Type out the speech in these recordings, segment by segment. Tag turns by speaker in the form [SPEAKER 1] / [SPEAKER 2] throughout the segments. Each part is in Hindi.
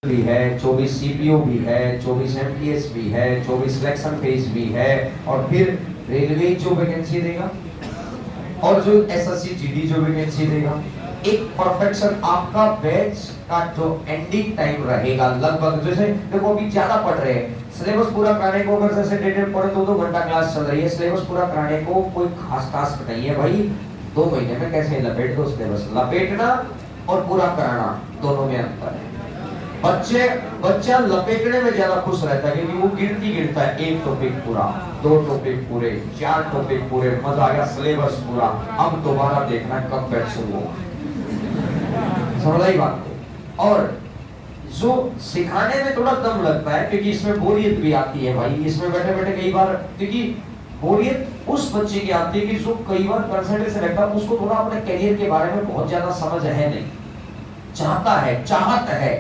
[SPEAKER 1] भी है, 24 सीपीयू भी है, 24 एमटीएस भी है, 24 सिलेक्शन पेज भी है, और फिर रेलवे जो वैकेंसी देगा और जो एसएससी जीडी जो वैकेंसी देगा। एक परफेक्शन आपका बैच का जो एंडिंग टाइम रहेगा लगभग, जैसे देखो अभी ज्यादा पढ़ रहे हैं, सिलेबस पूरा कराने को अगर जैसे डेटेड पढ़े 2-2 घंटा क्लास चल रही है, सिलेबस पूरा कराने को कोई खास टास्क नहीं है भाई। 2 महीने में कैसे लपेट दो सिलेबस, लपेटना और पूरा कराना दोनों में अंतर है। बच्चा लपेटने में ज्यादा खुश रहता है क्योंकि वो गिनता है, 1 टॉपिक पूरा, 2 टॉपिक पूरे, 4 टॉपिक पूरे, मजा आया, सिलेबस पूरा, अब दोबारा देखना कब बैठ शुरू होगा। समझ आई बात को। और जो सिखाने में थोड़ा दम लगता है क्योंकि इसमें बोरियत भी आती है भाई, इसमें बैठे बैठे कई बार, क्योंकि बोरियत उस बच्चे की आती है कि जो कई बार कंसंट्रेशन रहता है, उसको थोड़ा अपने करियर के बारे में बहुत ज्यादा समझ है नहीं, चाहता है, चाहत है,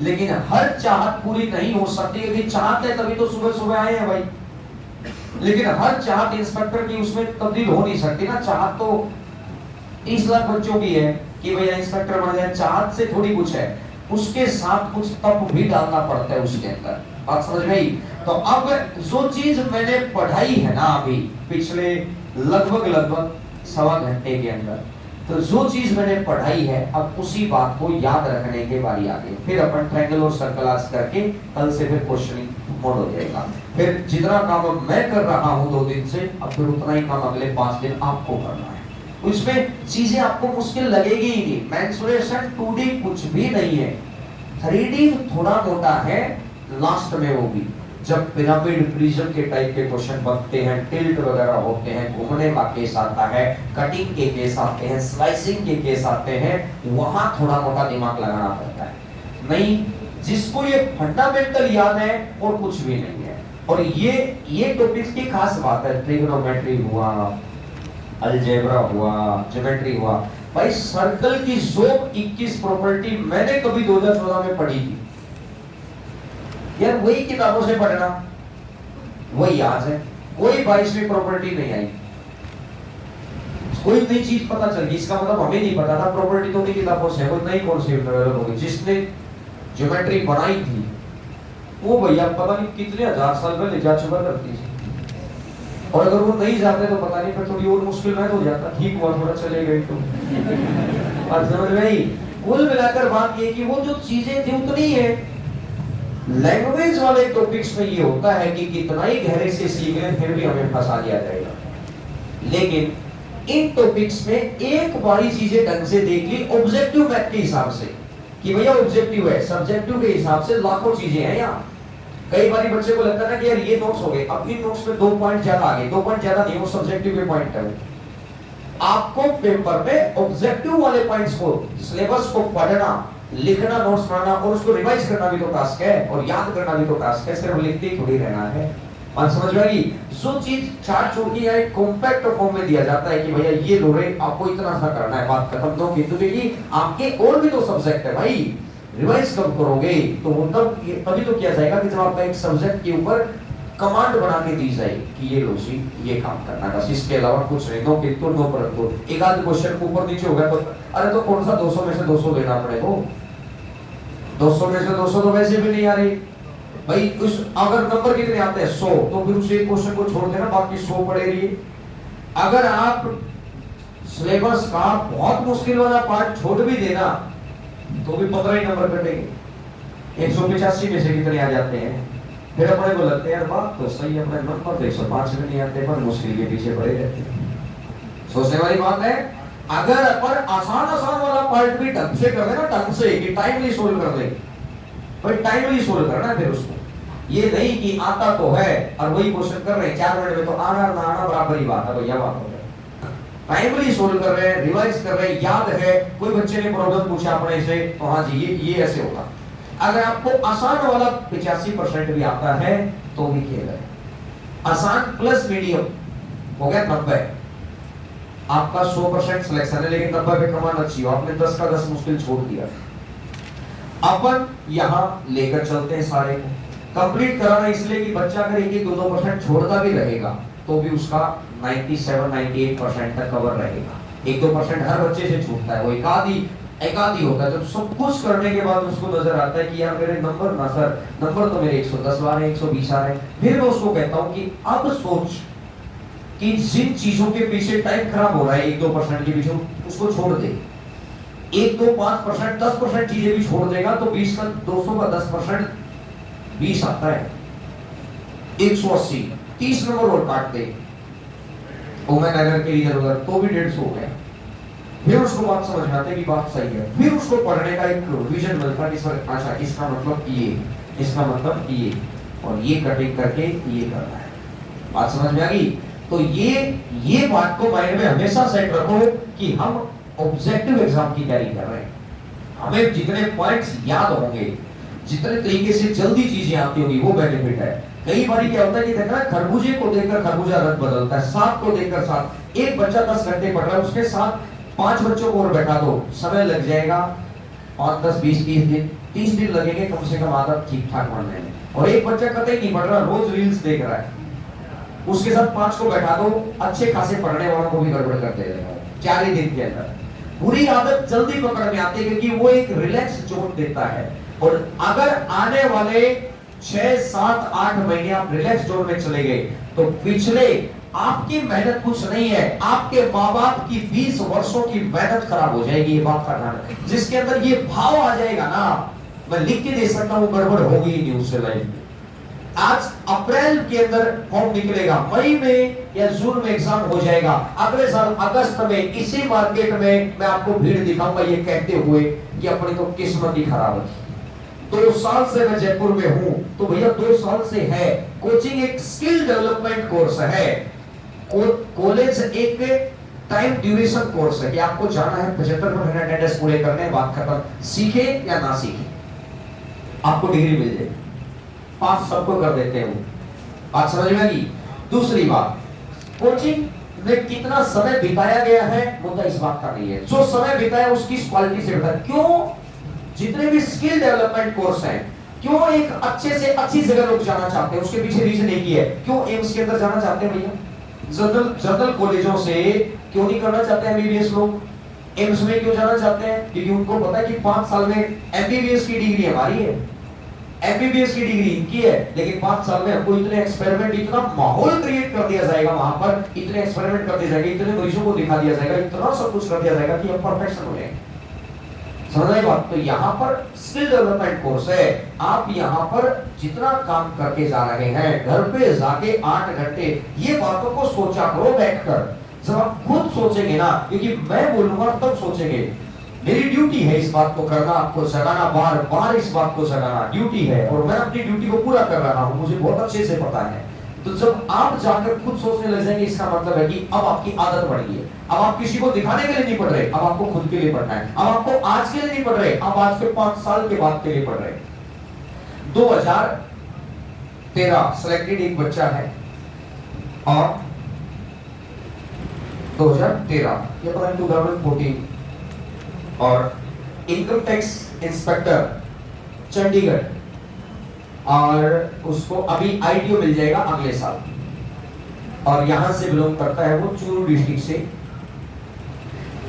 [SPEAKER 1] लेकिन हर चाहत पूरी नहीं हो सकती। यदि चाहत है तभी तो सुबह सुबह आए हैं भाई, लेकिन हर चाहत इंस्पेक्टर की उसमें तब्दील हो नहीं सकती ना। चाहत तो 30 लाख बच्चों की है कि भैया इंस्पेक्टर बन जाए, चाहत से थोड़ी कुछ है, उसके साथ कुछ तप भी डालना पड़ता है उसके अंदर। बात समझ गई? तो अब जो चीज मैंने पढ़ाई है ना अभी पिछले लगभग 1.25 घंटे के अंदर, तो जो चीज मैंने पढ़ाई है अब उसी बात को याद रखने के बारी आ गई। फिर अपन ट्रायंगल और सर्कल आज करके कल से फिर क्वेश्चनिंग मोड हो जाएगा। फिर जितना काम अब मैं कर रहा हूं 2 दिन से, अब फिर उतना ही काम अगले 5 दिन आपको करना है। उसमें चीजें आपको मुश्किल लगेगी ही नहीं। मेंसुरेशन 2D कुछ भी नहीं है, 3D थोड़ा मोटा है, लास्ट में होगी जब पिरामिड प्रिज्म के टाइप के क्वेश्चन बनते हैं, टिल्ट वगैरह होते हैं, घूमने का केस आता है, कटिंग के केस आते हैं, स्लाइसिंग के केस आते हैं, वहां थोड़ा मोटा दिमाग लगाना पड़ता है। नहीं, जिसको ये फंडामेंटल याद है और कुछ भी नहीं है। और ये टॉपिक्स की खास बात है, ट्रिग्नोमेट्री हुआ, अलजेब्रा हुआ, ज्योमेट्री हुआ, भाई सर्कल की जो 21 प्रॉपर्टी मैंने कभी 2014 में पढ़ी थी यार, वही किताबों से पढ़ना, वही याद है। कोई 22वीं प्रॉपर्टी नहीं आई, कोई नई चीज पता चल गई, इसका मतलब हमें नहीं पता था प्रॉपर्टी तो उन्हीं किताबों से, कोई नई कॉन्सेप्ट डेवलप हो गई। जिसने ज्योमेट्री बनाई थी वो भैया पता नहीं कितने 1000 साल पहले जा चुका करती थी, और अगर वो नहीं जाते तो पता नहीं, फिर थोड़ी और मुश्किल में हो जाता। ठीक हुआ थोड़ा चले गए तो। और समझ में कुल मिलाकर बात ये कि वो जो चीजें थी उतनी है। लैंग्वेज वाले टॉपिक्स में ये होता है कि कितना ही गहरे से सीख लें फिर भी हमें फंसा दिया जाएगा, लेकिन इन टॉपिक्स में एक बारी चीजें ढंग से देख ली ऑब्जेक्टिव मैथ के हिसाब से कि भैया ऑब्जेक्टिव है, सब्जेक्टिव के हिसाब से लाखों चीजें हैं यहाँ। कई बारी बच्चे को लगता है ना कि यार ये नोट्स हो गए, अब इन नोट्स में 2 पॉइंट ज्यादा आ गए, 2 पॉइंट ज्यादा नहीं, वो सब्जेक्टिव के पॉइंट है। आपको पेपर में ऑब्जेक्टिव वाले पॉइंट्स को, सिलेबस को पढ़ना, लिखना, नोट्स बनाना और उसको रिवाइज करना भी तो टास्क है, और याद करना भी तो टास्क है, सिर्फ लिखते ही थोड़ी रहना है। बात समझ में आई? जो चीज चार्ट छोड़ के एक कॉम्पैक्ट फॉर्म में दिया जाता है कि भैया ये लो रे, आपको इतना सा करना है, बात खत्म। तो क्योंकि आपके और भी तो सब्जेक्ट है भाई, रिवाइज कब करोगे? तो वो तभी तो किया जाएगा कि जब आपका एक सब्जेक्ट के ऊपर कमांड बना के दी जाए कि ये लो जी, ये काम करना, बस इसके अलावा कुछ नहीं। नो किंतु नो परंतु, एक आध क्वेश्चन को ऊपर नीचे हो गया तो अरे तो कौन सा 200 में से 200 लेना पड़ेगा, 200 में से 200 तो वैसे भी नहीं आ रही भाई। उस अगर नंबर कितने आते हैं 100, तो फिर उस एक क्वेश्चन को छोड़ देना, बाकी 100 पड़े रहिए। अगर आप सिलेबस का बहुत मुश्किल वाला पार्ट छोड़ भी देना तो भी 15 ही नंबर कटेंगे। 185 में से कितने आ जाते हैं? फिर अपने को लगता है यार बात तो सही है, अपने नंबर तो 105 में नहीं आते, पर मुश्किल के पीछे पड़े रहते हैं। सोचने वाली बात है। अगर अपन आसान वाला पार्ट भी ढंग से कर लेना, ढंग से कि टाइमली सोल्व कर ले, भाई टाइमली सोल्व करना। फिर उसको ये नहीं कि आता तो है और वही क्वेश्चन कर रहे हैं 4 मिनट में, तो आना ना आना बराबर ही बात है भैया। बात हो गई, टाइमली सोल्व कर रहे हैं, रिवाइज कर रहे हैं, याद है। कोई बच्चे ने प्रॉब्लम पूछा अपने से तो हाँ जी ये ऐसे होगा। अगर आपको आसान वाला 85% भी आता है तो भी खेल है। आसान प्लस मीडियम हो गया 90, आपका 100% सिलेक्शन है, लेकिन 90 पे कमांड अच्छी हो, आपने 10 का 10 मुश्किल छोड़ दिया। अपन यहां लेकर चलते हैं सारे को कंप्लीट कराना, इसलिए कि बच्चा अगर 1-2% छोड़ता भी रहेगा तो भी उसका 97-98% तक कवर रहेगा। 1-2% हर बच्चे से छूटता है, वो एक आधी एक आदि होता है जब सब कुछ करने के बाद उसको नजर आता है कि यार मेरे नंबर ना सर, नंबर तो मेरे 110 आ रहे हैं, 120 आ रहे हैं। फिर मैं उसको कहता हूं कि अब सोच कि जिन चीजों के पीछे टाइम खराब हो रहा है 1-2% के पीछे, उसको छोड़ दे। 1-2-5%, 10% चीजें भी छोड़ देगा तो 20 का 200 का 10% 20 आता है, 180, 30 नंबर और काट दे ओमेन एरर के इधर उधर तो भी 150 हो गया। फिर उसको बात समझ में आती है कि बात सही है, फिर उसको पढ़ने का एक विजन मिलता है कि सर अच्छा इसका मतलब ये, इसका मतलब ये, और ये कटिंग करके ये करना है। बात समझ में आ गई? तो ये बात को माइंड में हमेशा सेट रखो कि हम ऑब्जेक्टिव एग्जाम की तैयारी कर रहे हैं। हमें जितने पॉइंट्स याद होंगे, जितने तरीके से जल्दी चीजें आती होंगी वो बेनिफिट है। कई बार क्या होता है कि देखना खरबूजे को देखकर खरबूजा रंग बदलता है, सांप को देखकर सांप। एक बच्चा 10 घंटे पढ़ रहा है, उसके साथ 5 बच्चों को और बैठा दो, समय लग जाएगा 5, 10, 20, 30 दिन, 30 दिन लगेंगे कम से कम आदत ठीक ठाक बनने में। और एक बच्चा कतई नहीं पढ़ रहा, रोज रील्स देख रहा है, उसके साथ 5 को बैठा दो, अच्छे खासे पढ़ने वालों को भी गड़बड़ कर देगा 4 ही दिन के अंदर। बुरी आदत जल्दी पकड़ में आती है क्योंकि वो एक रिलैक्स जोन देता है। और अगर आने वाले 6, 7, 8 महीने आप रिलैक्स जोन में चले गए तो पिछले आपकी मेहनत कुछ नहीं है, आपके माँ बाप की 20 वर्षों की मेहनत खराब हो जाएगी। ये बात का ध्यान, जिसके अंदर ये भाव आ जाएगा ना, मैं लिख के दे सकता हूँ गड़बड़ होगी ही नहीं उससे लाइफ में। आज अप्रैल के अंदर फॉर्म निकलेगा, मई में या जून में एग्जाम हो जाएगा, अगले साल अगस्त में इसी मार्केट में मैं आपको भीड़ दिखाऊंगा ये कहते हुए कि अपनी तो किस्मत ही खराब है। 2 साल से मैं जयपुर में हूं तो भैया 2 साल से है कोचिंग, एक स्किल डेवलपमेंट कोर्स है, कॉलेज एक टाइम ड्यूरेशन कोर्स है कि आपको जाना है 75% अटेंडेंस पूरे करने, बात खत्म। सीखे या ना सीखे आपको डिग्री मिल जाएगी, पास सबको कर देते हैं वो। बात समझ में आ गई? दूसरी बात, कोचिंग में कितना समय बिताया गया है मुद्दा इस बात का नहीं है, जो समय बिताया उसकी क्वालिटी से बेहतर। क्यों? जितने भी स्किल डेवलपमेंट कोर्स हैं, क्यों एक अच्छे से अच्छी जगह लोग जाना चाहते हैं, उसके पीछे रीजन एक ही है। क्यों एम्स के अंदर जाना चाहते हैं भैया? जनरल कॉलेजों से क्यों नहीं करना चाहते एमबीबीएस लोग? एम्स में क्यों जाना चाहते हैं? क्योंकि उनको पता है कि 5 साल में एमबीबीएस की डिग्री हमारी है, एमबीबीएस की डिग्री इनकी है, लेकिन 5 साल में हमको इतने एक्सपेरिमेंट, इतना माहौल क्रिएट कर दिया जाएगा वहां पर, इतने एक्सपेरिमेंट कर दिए जाएंगे, इतने मरीजों को दिखा दिया जाएगा, इतना सब कुछ कर दिया जाएगा कि हम परफेक्शन हो जाएंगे। समझ रहे बात? तो यहाँ पर स्किल डेवलपमेंट कोर्स है, आप यहाँ पर जितना काम करके जा रहे हैं, घर पे जाके 8 घंटे ये बातों को सोचा करो बैठकर। जब आप खुद सोचेंगे ना, क्योंकि मैं बोलूंगा तब सोचेंगे, मेरी ड्यूटी है इस बात को करना, आपको जगाना, बार बार इस बात को जगाना ड्यूटी है, और मैं अपनी ड्यूटी को पूरा कर रहा हूँ, मुझे बहुत अच्छे से पता है। तो जब आप जाकर खुद सोचने लग जाएंगे, इसका मतलब है कि अब आपकी आदत बढ़ गई है। अब आप किसी को दिखाने के लिए नहीं पढ़ रहे, अब आपको खुद के लिए पढ़ना है। अब आपको आज के लिए नहीं पढ़ रहे, अब आज के 5 साल के बाद के लिए पढ़ रहे। 2013 सिलेक्टेड एक बच्चा है, और 2013 या 2014 और इनकम टैक्स इंस्पेक्टर चंडीगढ़, और उसको अभी आईटीओ मिल जाएगा अगले साल, और यहां से बिलोंग करता है वो चूरू डिस्ट्रिक्ट से।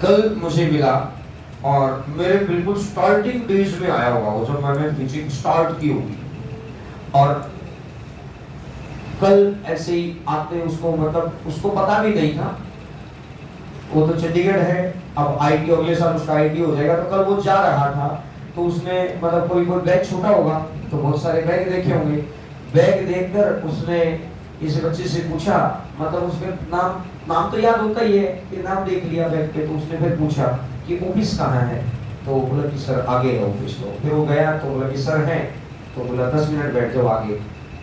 [SPEAKER 1] कल मुझे मिला और मेरे बिल्कुल स्टार्टिंग डेज में आया हुआ वो, जब मैंने टीचिंग स्टार्ट की होगी, और कल ऐसे ही आते उसको, मतलब उसको पता भी नहीं था, वो तो चंडीगढ़ है, अब आईटीओ अगले साल उसका आईटीओ हो जाएगा। तो कल वो जा रहा था तो उसने मतलब कोई बैग छूटा होगा, तो बहुत सारे बैग देखे होंगे, बैग देखकर उसने इस बच्चे से पूछा, मतलब उसके नाम तो याद होता ही है कि नाम देख लिया बैग पे, तो उसने फिर पूछा कि ऑफिस कहाँ है, तो बोला कि सर आगे है ऑफिस। तो फिर वो गया तो बोला कि सर है, तो बोला 10 मिनट बैठ जाओ आगे।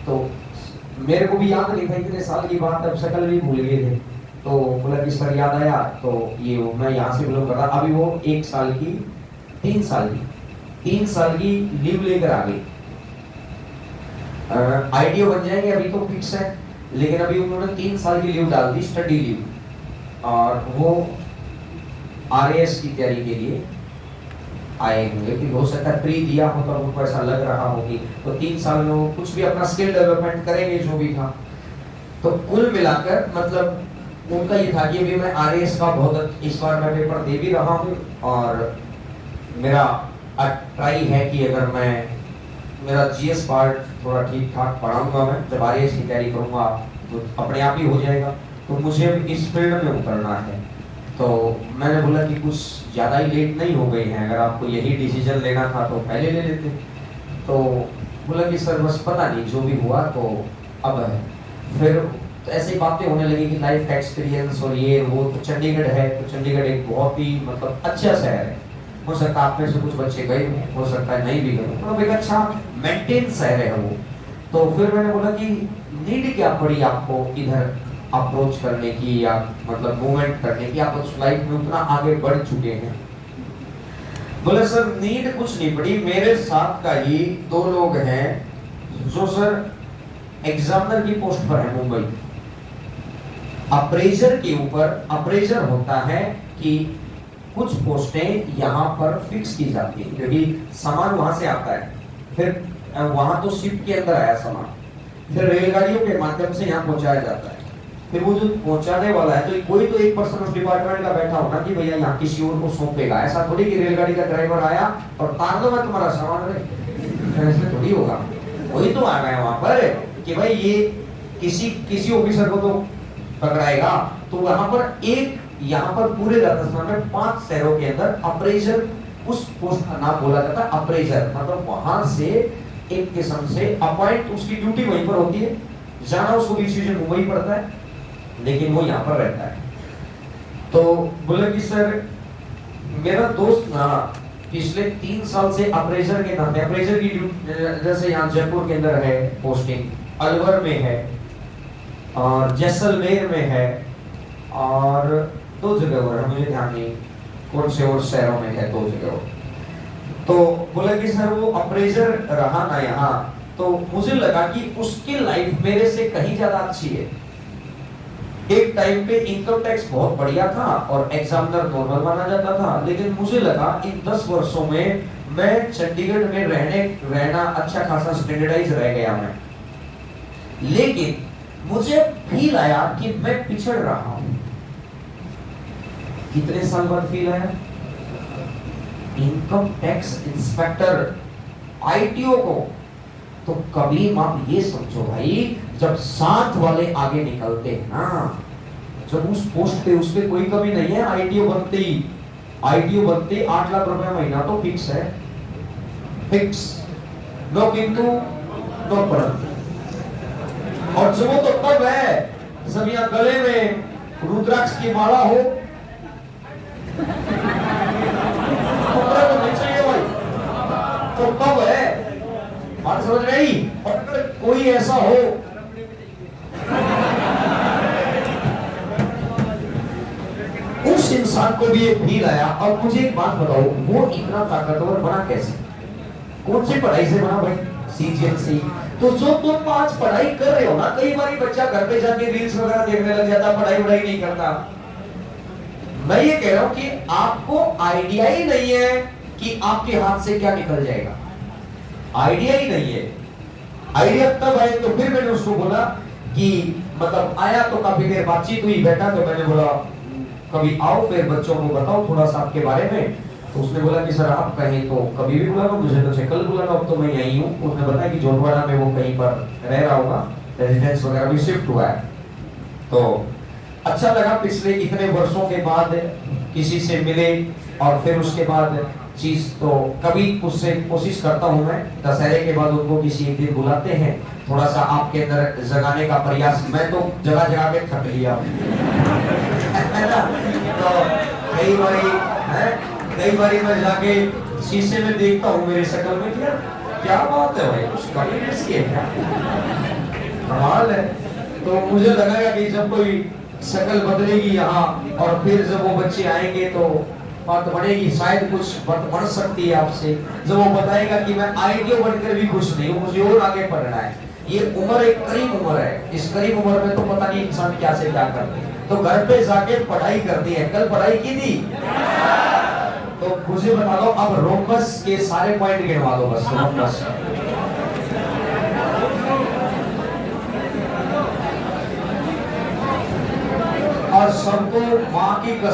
[SPEAKER 1] तो मेरे को भी याद नहीं था, इतने साल की बात, अब शक्ल भी भूल गए थे। तो बोला कि सर याद आया, तो ये मैं यहाँ से बिलोंग कर रहा। अभी वो 1 साल की 3 साल की लीव लेकर आ गई। आईटीओ बन जाएंगे, अभी तो फिक्स है, लेकिन अभी उन्होंने 3 साल की लीव डाल दी, स्टडी लीव, और वो आरएएस की तैयारी के लिए आए होंगे। कि हो सकता है प्री दिया हो तो उनको ऐसा लग रहा होगी, तो 3 साल में वो कुछ भी अपना स्किल डेवलपमेंट करेंगे जो भी था। तो कुल मिलाकर मतलब उनका ये था कि अभी मैं आरएएस का बहुत इस बार मैं पेपर दे भी रहा हूँ, और मेरा ट्राई है कि अगर मैं मेरा जीएस पार्ट थोड़ा ठीक ठाक पढ़ाऊंगा, मैं जब आईएएस की तैयारी करूंगा तो अपने आप ही हो जाएगा। तो मुझे इस फील्ड में उतरना है। तो मैंने बोला कि कुछ ज़्यादा ही लेट नहीं हो गई है, अगर आपको यही डिसीजन लेना था तो पहले ले लेते। तो बोला कि सर बस पता नहीं जो भी हुआ तो अब है। फिर तो ऐसी बातें होने लगी कि लाइफ का एक्सपीरियंस और ये वो। तो चंडीगढ़ है, तो चंडीगढ़ एक बहुत ही मतलब अच्छा शहर है। हो सकता है आप में से कुछ बच्चे गए हो सकता है नहीं भी गए, मतलब एक अच्छा मेंटेन शहर है वो। तो फिर मैंने बोला कि नीड क्या पड़ी आपको इधर अप्रोच करने की या मतलब मूवमेंट करने की, आप उस लाइफ में उतना आगे बढ़ चुके हैं। बोले सर नीड कुछ नहीं पड़ी, मेरे साथ का ही 2 लोग हैं जो सर एग्जामिनर की पोस्ट पर है मुंबई। अप्रेजर के ऊपर, अप्रेजर होता है कि कुछ पोस्टें यहाँ पर फिक्स की जाती है क्योंकि सामान वहां से आता है, फिर वहां तो शिप के अंदर आया सामान, फिर रेलगाड़ियों के माध्यम से यहाँ पहुंचाया जाता है। फिर वो जो पहुंचाने वाला है तो कोई तो एक पर्सन उस डिपार्टमेंट का बैठा होना कि भैया यहाँ किसी और को सौंपेगा। ऐसा थोड़ी कि रेलगाड़ी का ड्राइवर आया और तार दो मैं तुम्हारा सामान रहे, ऐसे थोड़ी होगा। वही तो आ गया वहां पर कि भाई ये किसी ऑफिसर को तो पकड़ाएगा। तो वहां पर एक, यहाँ पर पूरे राजस्थान में 5 शहरों के अंदर अप्रेजर, उस पोस्ट का नाम बोला जाता है अप्रेजर। मतलब वहां से एक किस्म से अपॉइंट, उसकी ड्यूटी वहीं पर होती है, जाना उसको डिसीजन मुंबई पड़ता है, लेकिन वो यहाँ पर रहता है। तो बोले कि सर मेरा दोस्त ना पिछले 3 साल से अप्रेजर के नाते, अप्रेजर की जैसे यहाँ जयपुर के अंदर है पोस्टिंग, अलवर में है और जैसलमेर में है और 2 जगह और मुझे ध्यान नहीं कौन से और शहरों में है, 2 जगह। तो बोला कि सर वो अप्रेजर रहा ना यहाँ, तो मुझे लगा कि उसकी लाइफ मेरे से कहीं ज्यादा अच्छी है। एक टाइम पे इनकम टैक्स बहुत बढ़िया था और एग्जामिनर नॉर्मल माना जाता था, लेकिन मुझे लगा इन 10 वर्षों में मैं चंडीगढ़ में रहना अच्छा खासा स्टैंडर्डाइज रह गया मैं। लेकिन मुझे फील आया कि मैं पिछड़ रहा हूं। कितने साल बाद फील आया? इनकम टैक्स इंस्पेक्टर आईटीओ को। तो कभी आप ये समझो भाई, जब साथ वाले आगे निकलते हैं ना, जब उस पोस्ट पे उस पे कोई कमी नहीं है, आईटीओ बनते 8 लाख रुपए महीना तो फिक्स है, फिक्स, नो किंतु नो परंतु। और जो तो तब है जब यहाँ गले में रुद्राक्ष की माला हो, तो नहीं चाहिए भाई, तो तब है। बात समझ रही? और अगर कोई ऐसा हो उस इंसान को भी ये फील आया। और मुझे एक बात बताओ, वो इतना ताकतवर बना कैसे? कौन सी पढ़ाई से बना भाई? सीजीएनसी। तो जो तुम आज पढ़ाई कर रहे हो ना, कई बार बच्चा घर पे जाके रील्स वगैरह देखने लग जाता, पढ़ाई नहीं करता। मैं ये कह रहा हूं कि आपको आइडिया ही नहीं है कि आपके हाथ से क्या निकल जाएगा, आइडिया ही नहीं है। आइडिया तब आए तो फिर मैंने उसको बोला कि मतलब आया तो काफी देर बातचीत हुई, बैठा तो मैंने बोला कभी आओ फिर बच्चों को बताओ थोड़ा सा आपके बारे में। तो उसने बोला कि सर आप कहें तो कभी भी बुला लो, मुझे तो कल बुला लो, अब तो मैं यही हूँ। उसने बताया कि जोटवाड़ा में वो कहीं पर रह रहा होगा, रेजिडेंस वगैरह भी शिफ्ट हुआ है। तो अच्छा लगा पिछले इतने वर्षों के बाद किसी से मिले। और फिर उसके बाद चीज तो कभी उससे कोशिश करता हूं मैं, दशहरे के बाद उनको किसी एक दिन बुलाते हैं, थोड़ा सा आपके अंदर जगाने का प्रयास। मैं तो जगह जगह पे थक लिया तो कई बारी मैं जाके शीशे में देखता हूँ मेरी शक्ल में, क्या बात है भाई, कुछ कमी किसकी है क्या, कमाल है। तो मुझे लगा कि जब कोई शक्ल बदलेगी यहाँ और फिर जब वो बच्चे आएंगे तो बात बढ़ेगी, शायद कुछ बात बढ़ सकती है आपसे। जब वो बताएगा कि मैं आईटीओ बनकर भी खुश नहीं हूँ, मुझे और आगे पढ़ना है। ये उम्र एक करीब उम्र है, इस करीब उम्र में तो पता नहीं इंसान क्या से क्या करते हैं। तो घर पे जाके पढ़ाई करती है। कल पढ़ाई की थी तो मुझे बता दो, अब रोमबस के सारे पॉइंट गिनवा दो बस, रोमबस। और सबको माँ की